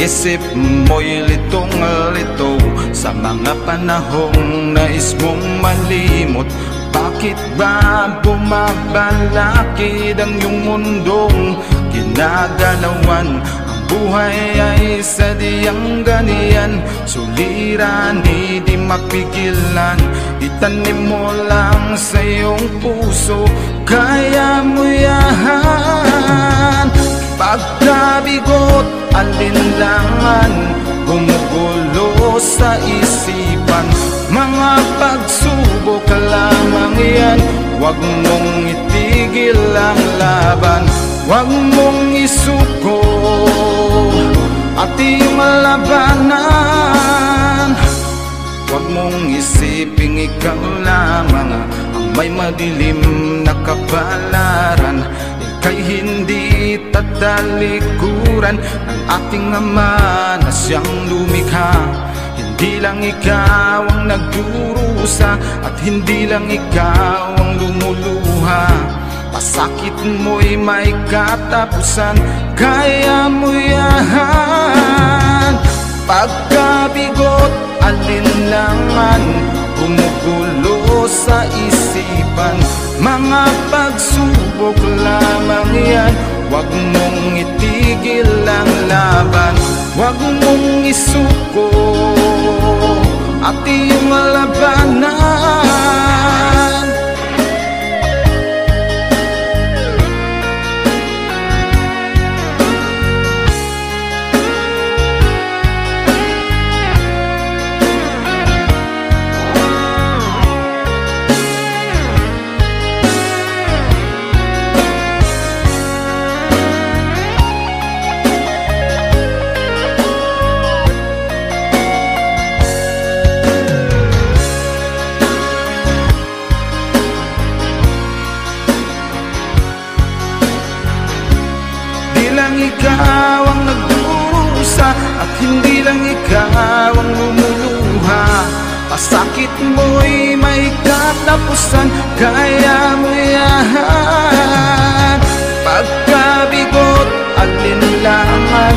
isip mo'y litong-lito sa mga panahong nais mong malimot. Bakit ba bumabalakid ang iyong mundong ginagalawan? Ang buhay ay sadyang ganiyan, suliranin di mapigilan. Itanim mo lang sa iyong puso, kaya mo yan. Pagkabigot, alinlangan, gumugulo sa isipan. Mga pagsubok lamang yan, huwag mong itigil ang laban. Huwag mong isuko at iyong labanan. Huwag mong isiping ikaw lamang ang may madilim na kapalaran. Ika'y hindi tatalikuran ng ating Ama na siyang lumikha. Hindi lang ikaw ang nagdurusa at hindi lang ikaw ang lumuluha. Pasakit mo'y may katapusan, kaya mo yan. Pagkabigot, alinlangan, gumugulo sa isipan. Mga pagsubok lamang yan, huwag mong itigil ang laban. Huwag mong isuko at iyong labanan. Ikaw ang nagdurusa at hindi lang ikaw ang lumuluha. Pasakit mo'y may katapusan, kaya mo yan. Pagkabigot, alinlangan,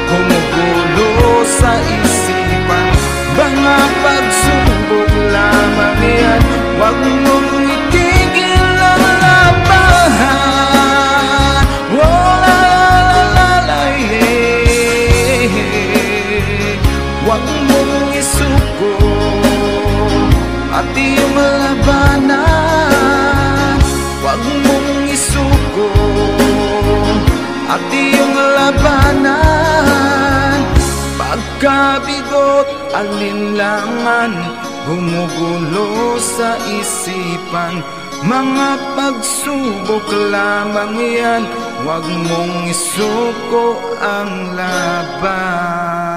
gumugulo sa isipan. Mga pagsubok lamang yan, huwag mong itigil ang laban. Huwag mong isuko at iyong labanan. Huwag mong isuko at iyong labanan. Pagkabigot, alinlangan, gumugulo sa isipan. Mga pagsubok lamang yan, huwag mong isuko ang laban.